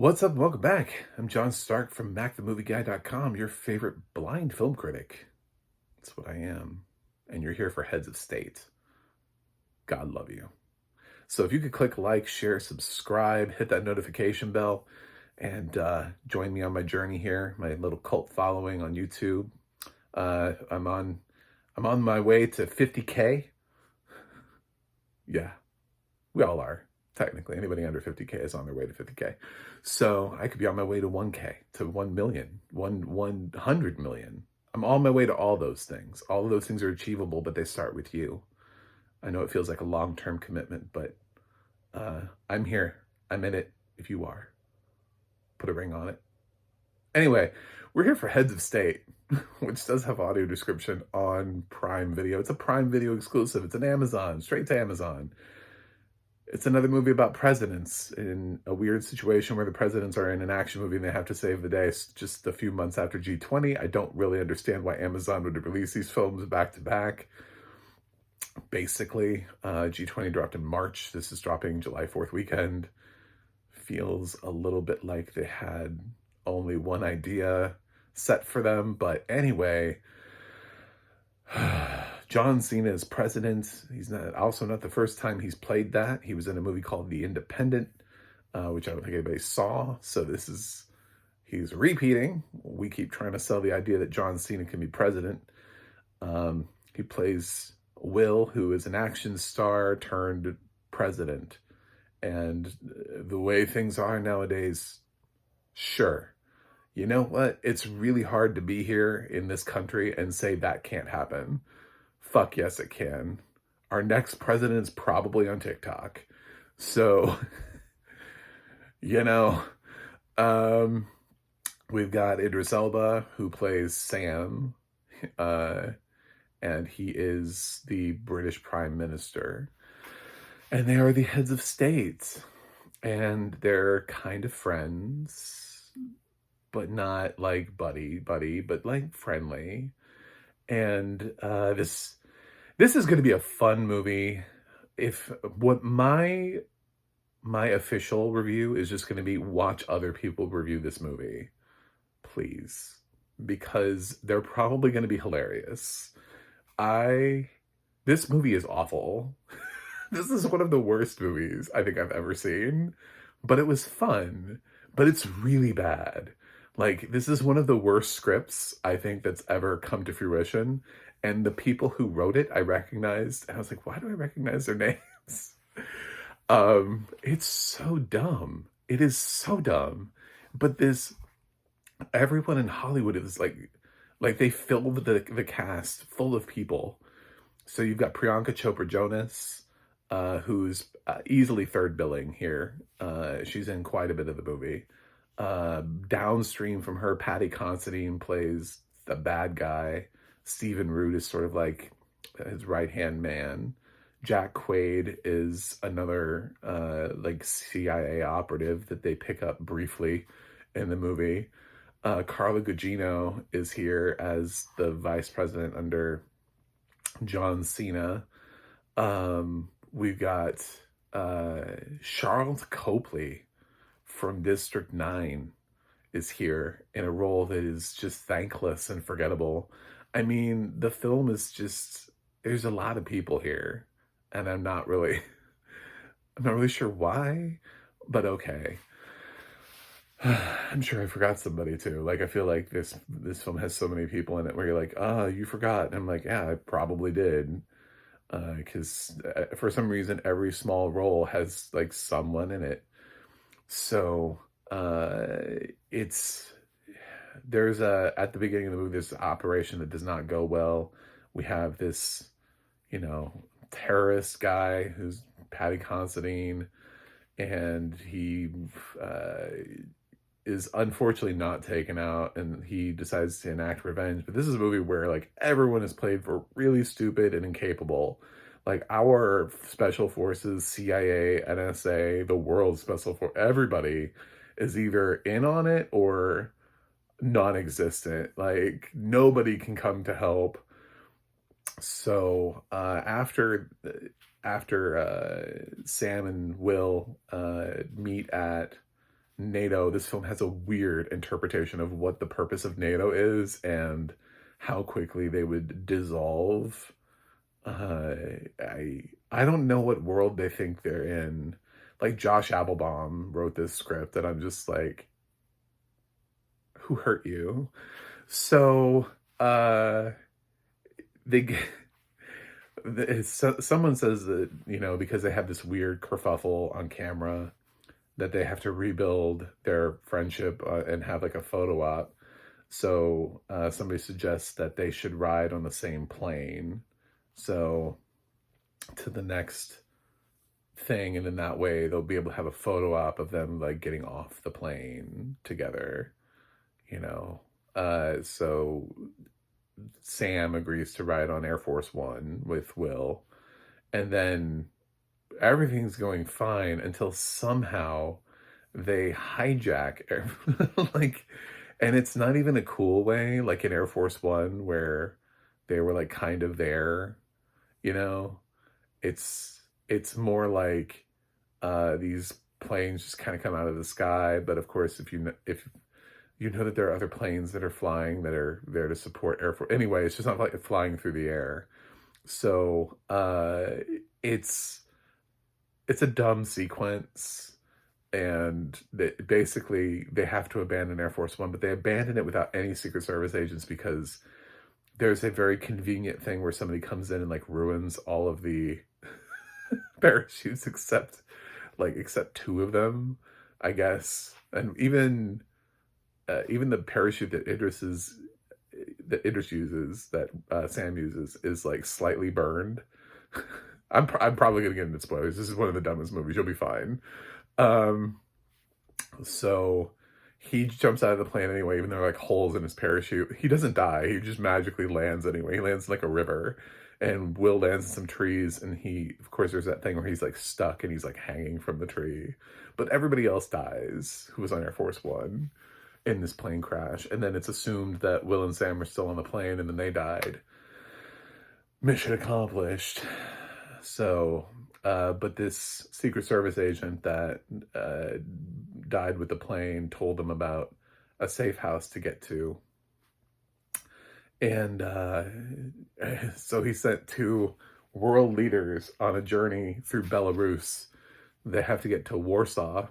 What's up? Welcome back. I'm John Stark from MacTheMovieGuy.com, your favorite blind film critic. That's what I am. And you're here for Heads of State. God love you. So if you could click like, share, subscribe, hit that notification bell, and join me on my journey here, my little cult following on YouTube. I'm on my way to 50K. Yeah, we all are. Technically, anybody under 50K is on their way to 50K. So I could be on my way to 1K, to 1 million, 100 million. I'm on my way to all those things. All of those things are achievable, but they start with you. I know it feels like a long-term commitment, but I'm here. I'm in it if you are. Put a ring on it. Anyway, we're here for Heads of State, which does have audio description on Prime Video. It's a Prime Video exclusive. It's an Amazon, straight to Amazon. It's another movie about presidents in a weird situation where the presidents are in an action movie and they have to save the day. It's just a few months after G20. I don't really understand why Amazon would release these films back to back. Basically, G20 dropped in March. This is dropping July 4th weekend. Feels a little bit like they had only one idea set for them. But anyway, John Cena is president. He's also not the first time he's played that. He was in a movie called The Independent, which I don't think anybody saw. So he's repeating. We keep trying to sell the idea that John Cena can be president. He plays Will, who is an action star turned president. And the way things are nowadays, sure. You know what? It's really hard to be here in this country and say that can't happen. Fuck yes, it can. Our next president's probably on TikTok. So, you know, we've got Idris Elba, who plays Sam, and he is the British Prime Minister. And they are the heads of state. And they're kind of friends, but not like buddy, but like friendly. And this is going to be a fun movie. If what my official review is just going to be watch other people review this movie, please, because they're probably going to be hilarious. This movie is awful. This is one of the worst movies I think I've ever seen, but it was fun, but it's really bad. Like, this is one of the worst scripts I think that's ever come to fruition. And the people who wrote it, I recognized. And I was like, why do I recognize their names? It's so dumb. It is so dumb. But everyone in Hollywood is like they filled the cast full of people. So you've got Priyanka Chopra Jonas, who's easily third billing here. She's in quite a bit of the movie. Downstream from her, Patty Considine plays the bad guy. Stephen Root is sort of like his right-hand man. Jack Quaid is another like CIA operative that they pick up briefly in the movie. Carla Gugino is here as the vice president under John Cena. We've got Charles Copley from District 9 is here in a role that is just thankless and forgettable. I mean, the film is just, there's a lot of people here, and I'm not really sure why, but okay. I'm sure I forgot somebody too. Like, I feel like this film has so many people in it where you're like, oh, you forgot. And I'm like, yeah, I probably did. Because for some reason, every small role has like someone in it. So there's at the beginning of the movie, this operation that does not go well. We have this, terrorist guy who's Patty Considine, and he is unfortunately not taken out, and he decides to enact revenge. But this is a movie where like everyone is played for really stupid and incapable. Like our special forces, CIA, NSA, the world's special force, everybody is either in on it or non-existent. Like nobody can come to help. So after Sam and Will meet at NATO, this film has a weird interpretation of what the purpose of NATO is and how quickly they would dissolve. Uh, I don't know what world they think they're in. Like Josh Applebaum wrote this script, and I'm just like, who hurt you? So they get, someone says that, you know, because they have this weird kerfuffle on camera, that they have to rebuild their friendship and have like a photo op. So somebody suggests that they should ride on the same plane. So to the next thing, and in that way they'll be able to have a photo op of them like getting off the plane together, you know. So Sam agrees to ride on Air Force One with Will, and then everything's going fine until somehow they hijack like, and it's not even a cool way, like in Air Force One where they were like kind of there, you know. It's more like these planes just kind of come out of the sky, but of course if you know that there are other planes that are flying that are there to support Air Force. Anyway, it's just not like flying through the air. So it's a dumb sequence, and basically they have to abandon Air Force One, but they abandon it without any Secret Service agents because there's a very convenient thing where somebody comes in and like ruins all of the parachutes except two of them, I guess. And even the parachute that Idris uses, that Sam uses, is like slightly burned. I'm probably gonna get into spoilers. This is one of the dumbest movies. You'll be fine. So he jumps out of the plane anyway, even though there are like holes in his parachute. He doesn't die. He just magically lands anyway. He lands in like a river, and Will lands in some trees, and of course, there's that thing where he's like stuck and he's like hanging from the tree. But everybody else dies who was on Air Force One in this plane crash, and then it's assumed that Will and Sam were still on the plane, and then they died. Mission accomplished. So, but this Secret Service agent that died with the plane told them about a safe house to get to. And so he sent two world leaders on a journey through Belarus. They have to get to Warsaw.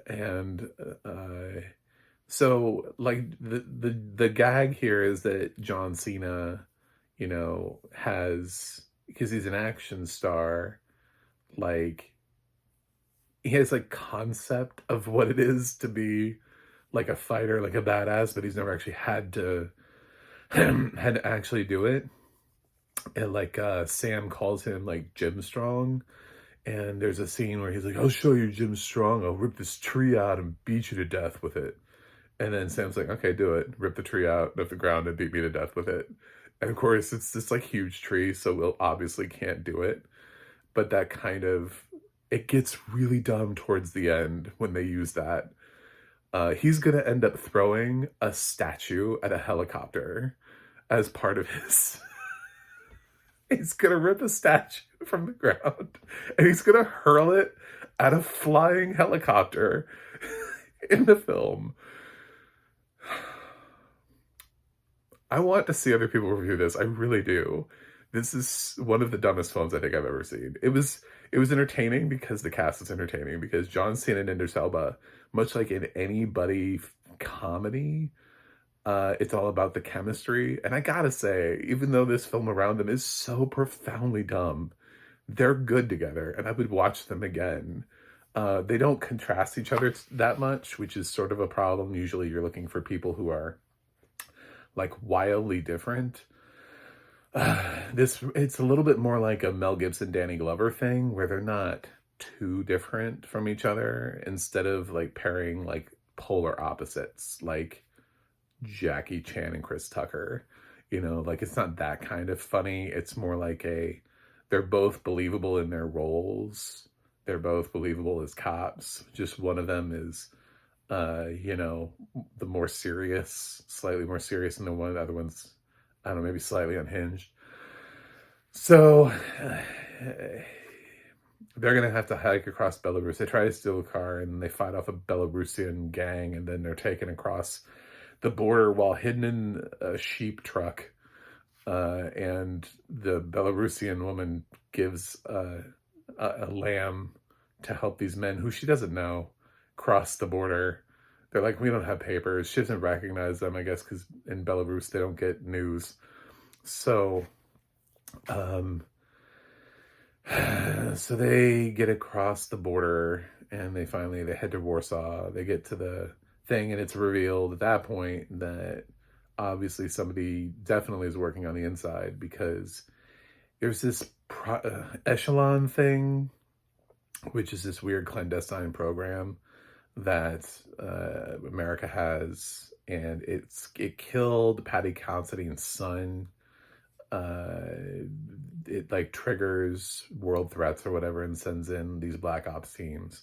And so like the gag here is that John Cena, you know, because he's an action star, like he has like concept of what it is to be like a fighter, like a badass, but he's never actually had to actually do it. And like Sam calls him like Jim Strong, and there's a scene where he's like, "I'll show you Jim Strong. I'll rip this tree out and beat you to death with it." And then Sam's like, "Okay, do it. Rip the tree out of the ground and beat me to death with it." And of course, it's this like huge tree, so Will obviously can't do it. But that kind of, it gets really dumb towards the end when they use that. He's gonna end up throwing a statue at a helicopter as part of his... He's gonna rip a statue from the ground, and he's gonna hurl it at a flying helicopter in the film. I want to see other people review this. I really do. This is one of the dumbest films I think I've ever seen. It was entertaining because the cast is entertaining, because John Cena and Idris Elba, much like in any buddy comedy, it's all about the chemistry. And I gotta say, even though this film around them is so profoundly dumb, they're good together, and I would watch them again. They don't contrast each other that much, which is sort of a problem. Usually you're looking for people who are like wildly different. It's a little bit more like a Mel Gibson, Danny Glover thing, where they're not too different from each other, instead of like pairing like polar opposites, like Jackie Chan and Chris Tucker. You know, like it's not that kind of funny. It's more like they're both believable in their roles. They're both believable as cops. Just one of them is, you know, the more serious, slightly more serious than the one. The other one's, I don't know, maybe slightly unhinged. So they're gonna have to hike across Belarus. They try to steal a car, and they fight off a Belarusian gang, and then they're taken across the border while hidden in a sheep truck. And the Belarusian woman gives a lamb to help these men who she doesn't know cross the border. They're like, we don't have papers. She doesn't recognize them, I guess, because in Belarus they don't get news. So, so they get across the border, and they head to Warsaw. They get to the thing, and it's revealed at that point that obviously somebody definitely is working on the inside, because there's this echelon thing, which is this weird clandestine program that America has, and it killed Patty Considine's son. It like triggers world threats or whatever and sends in these black ops teams.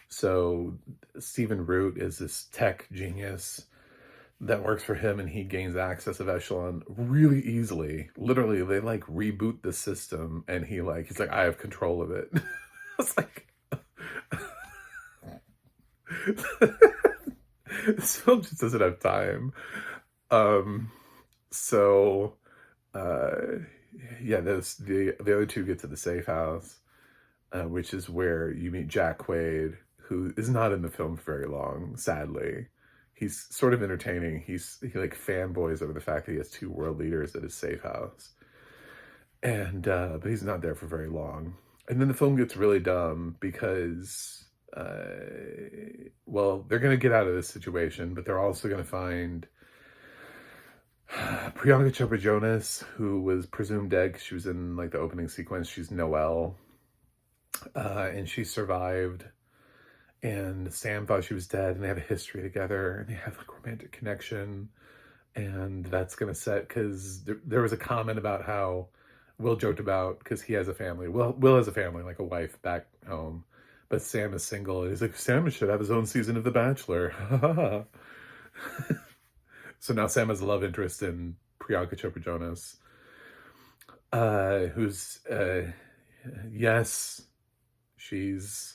So Stephen Root is this tech genius that works for him, and he gains access of Echelon really easily. Literally, they like reboot the system, and he's like, I have control of it. It's like, this film just doesn't have time. So, yeah, the other two get to the safe house, which is where you meet Jack Quaid, who is not in the film for very long, sadly. He's sort of entertaining. He like fanboys over the fact that he has two world leaders at his safe house. And, but he's not there for very long. And then the film gets really dumb because, well, they're going to get out of this situation, but they're also going to find Priyanka Chopra Jonas, who was presumed dead because she was in like the opening sequence. She's Noelle, and she survived. And Sam thought she was dead, and they have a history together, and they have like romantic connection. And that's gonna set, because there was a comment about how Will joked about, because he has a family. Will has a family, like a wife back home, but Sam is single, and he's like, Sam should have his own season of The Bachelor. So now Sam has a love interest in Priyanka Chopra Jonas, who's, yes, she's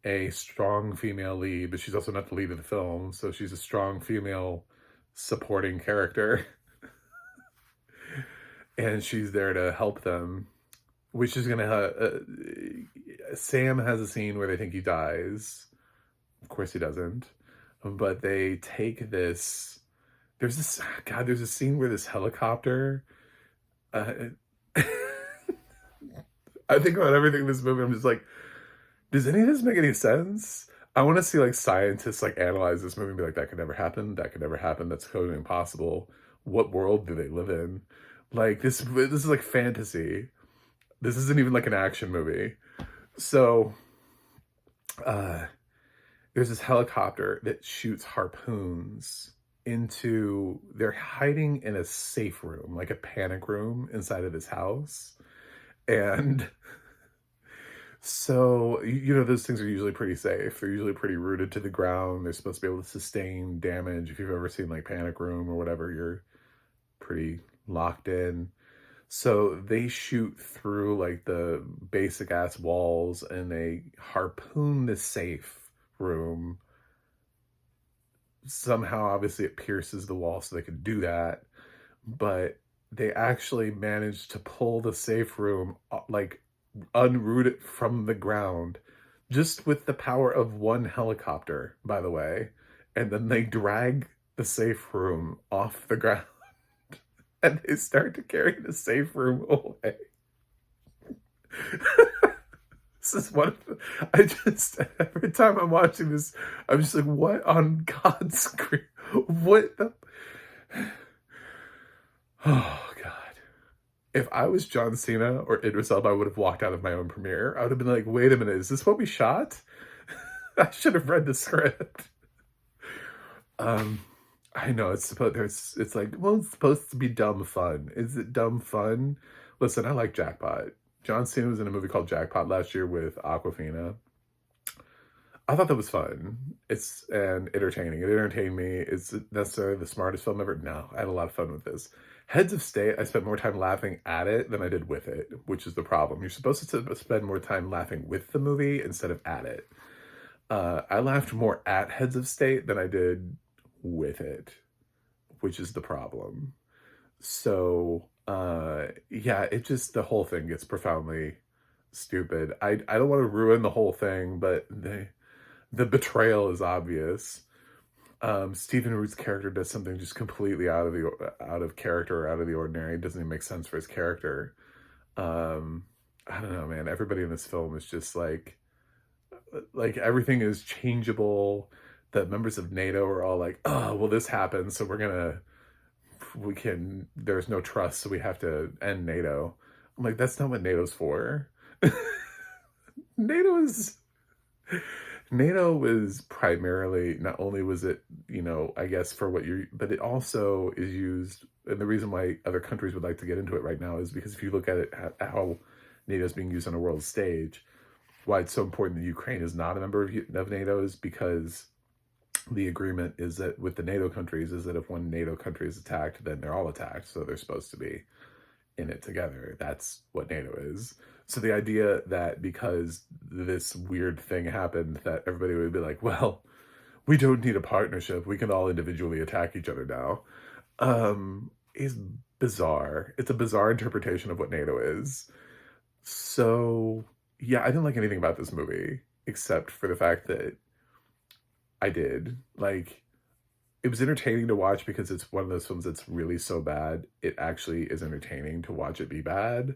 a strong female lead, but she's also not the lead of the film, so she's a strong female supporting character. And she's there to help them, which is gonna Sam has a scene where they think he dies. Of course he doesn't, but they take this, there's a scene where this helicopter, I think about everything in this movie, I'm just like, does any of this make any sense? I want to see like scientists like analyze this movie and be like, that could never happen. That could never happen. That's totally impossible. What world do they live in? Like this is like fantasy. This isn't even like an action movie. So, there's this helicopter that shoots harpoons into, they're hiding in a safe room, like a panic room inside of this house. And so, you know, those things are usually pretty safe. They're usually pretty rooted to the ground. They're supposed to be able to sustain damage. If you've ever seen like Panic Room or whatever, you're pretty locked in. So they shoot through like the basic ass walls, and they harpoon the safe room. Somehow, obviously, it pierces the wall so they could do that. But they actually managed to pull the safe room, like, unroot it from the ground, just with the power of one helicopter, by the way. And then they drag the safe room off the ground, and they start to carry the safe room away. This is one of the, every time I'm watching this, I'm just like, what on God's screen? What the? Oh, God. If I was John Cena or Idris Elba, I would have walked out of my own premiere. I would have been like, wait a minute, is this what we shot? I should have read the script. I know it's like, well, it's supposed to be dumb fun. Is it dumb fun? Listen, I like Jackpot. John Cena was in a movie called Jackpot last year with Awkwafina. I thought that was fun. And entertaining. It entertained me. It's necessarily the smartest film ever. No, I had a lot of fun with this. Heads of State, I spent more time laughing at it than I did with it, which is the problem. You're supposed to spend more time laughing with the movie instead of at it. I laughed more at Heads of State than I did with it, which is the problem. So, yeah, it just, the whole thing gets profoundly stupid. I don't want to ruin the whole thing, but the betrayal is obvious. Stephen Root's character does something just completely out of character, out of the ordinary. It doesn't even make sense for his character. I don't know, man. Everybody in this film is just like everything is changeable. The members of NATO are all like, oh, well, this happened, so there's no trust, so we have to end NATO. I'm like, that's not what NATO's for. NATO was primarily, not only was it, I guess for but it also is used, and the reason why other countries would like to get into it right now is because if you look at it, how NATO is being used on a world stage, why it's so important that Ukraine is not a member of NATO is because the agreement is that with the NATO countries is that if one NATO country is attacked, then they're all attacked, so they're supposed to be in it together. That's what NATO is. So the idea that because this weird thing happened that everybody would be like, well, we don't need a partnership, we can all individually attack each other now, is bizarre. It's a bizarre interpretation of what NATO is. So yeah, I didn't like anything about this movie except for the fact that I did. Like, it was entertaining to watch because it's one of those films that's really so bad, it actually is entertaining to watch it be bad.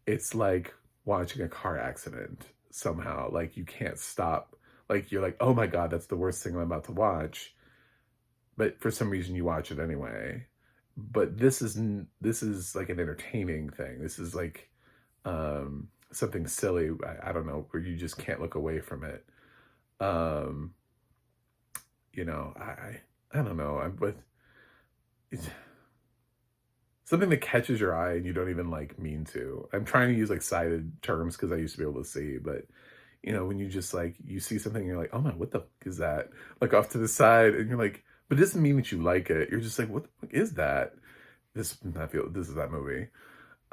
It's like watching a car accident somehow. Like, you can't stop. Like, you're like, oh my God, that's the worst thing I'm about to watch. But for some reason, you watch it anyway. But this is like an entertaining thing. This is like something silly. I don't know, where you just can't look away from it. I don't know. It's something that catches your eye and you don't even like mean to. I'm trying to use like cited terms because I used to be able to see, but when you just like, you see something and you're like, oh my, what the fuck is that? Like off to the side, and you're like, but it doesn't mean that you like it. You're just like, what the fuck is that? This is that movie.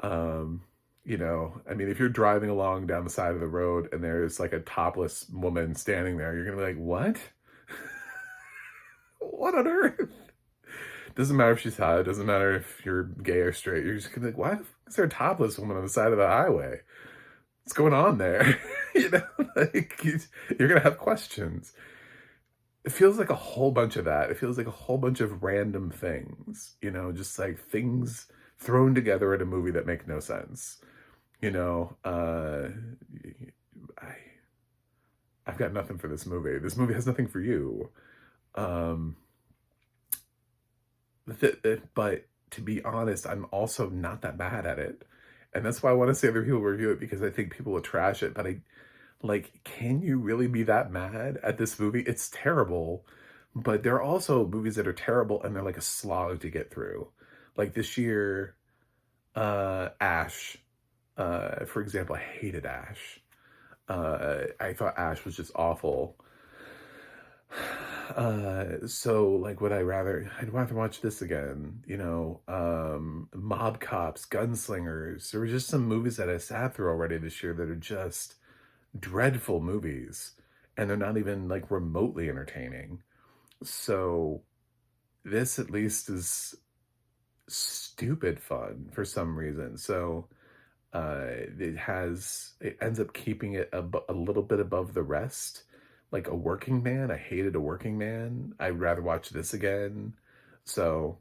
I mean, if you're driving along down the side of the road and there's like a topless woman standing there, you're gonna be like, what? What on earth? Doesn't matter if she's hot. It doesn't matter if you're gay or straight. You're just gonna be like, why is there a topless woman on the side of the highway? What's going on there? Like, you're gonna have questions. It feels like a whole bunch of that. It feels like a whole bunch of random things, just like things thrown together in a movie that make no sense. I've got nothing for this movie. This movie has nothing for you. But to be honest, I'm also not that bad at it. And that's why I want to see other people review it, because I think people will trash it. But can you really be that mad at this movie? It's terrible. But there are also movies that are terrible and they're like a slog to get through. Like this year, Ash, for example, I hated Ash. I thought Ash was just awful. So like, I'd rather watch this again, Mob Cops, Gunslingers. There were just some movies that I sat through already this year that are just dreadful movies, and they're not even like remotely entertaining. So this at least is stupid fun for some reason. So it ends up keeping it a little bit above the rest. Like A Working Man, I hated A Working Man. I'd rather watch this again. So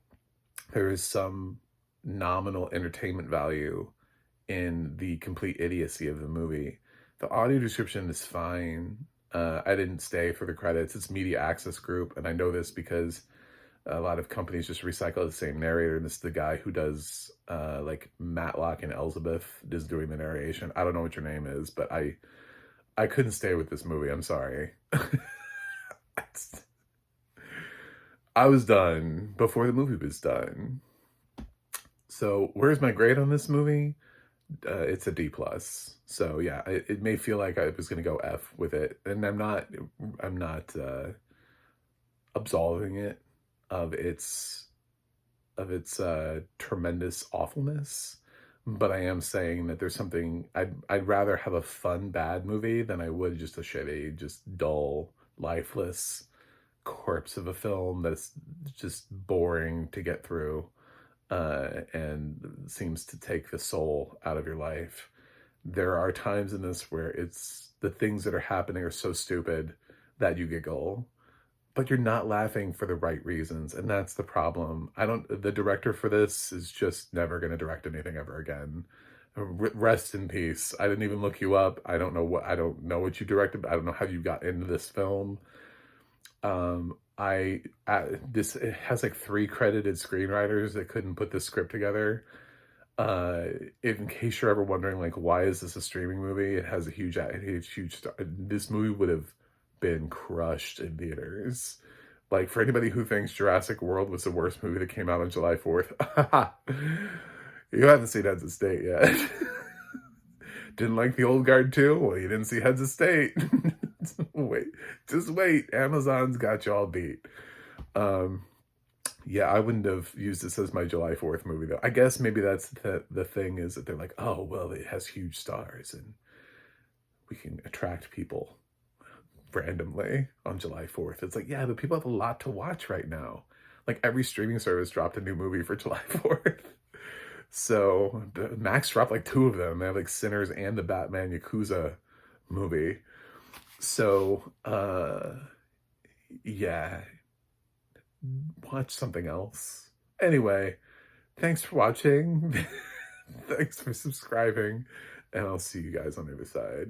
there is some nominal entertainment value in the complete idiocy of the movie. The audio description is fine. I didn't stay for the credits. It's Media Access Group, and I know this because a lot of companies just recycle the same narrator, and this is the guy who does like Matlock and Elizabeth is doing the narration. I don't know what your name is, but I couldn't stay with this movie. I'm sorry. I was done before the movie was done. So where's my grade on this movie? It's a D+. So yeah, it may feel like I was going to go F with it, and I'm not absolving it of its of its tremendous awfulness, but I am saying that there's something I'd rather have a fun bad movie than I would just a shitty, just dull, lifeless corpse of a film that's just boring to get through, and seems to take the soul out of your life. There are times in this where it's the things that are happening are so stupid that you giggle, but you're not laughing for the right reasons, and that's the problem. The director for this is just never going to direct anything ever again. Rest in peace. I didn't even look you up. I don't know what you directed. I don't know how you got into this film. This it has like 3 credited screenwriters that couldn't put this script together. In case you're ever wondering, like, why is this a streaming movie? It has a huge star. This movie would have been crushed in theaters. Like, for anybody who thinks Jurassic World was the worst movie that came out on July 4th, you haven't seen Heads of State yet. Didn't like The Old Guard too? Well, you didn't see Heads of State. Just wait. Amazon's got you all beat. Yeah, I wouldn't have used this as my July 4th movie, though. I guess maybe that's the thing, is that they're like, oh, well, it has huge stars and we can attract people randomly on July 4th. It's like, yeah, but people have a lot to watch right now. Like, every streaming service dropped a new movie for July 4th. So Max dropped like 2 of them. They have like Sinners and the Batman Yakuza movie. So, yeah, watch something else. Anyway, thanks for watching. Thanks for subscribing. And I'll see you guys on the other side.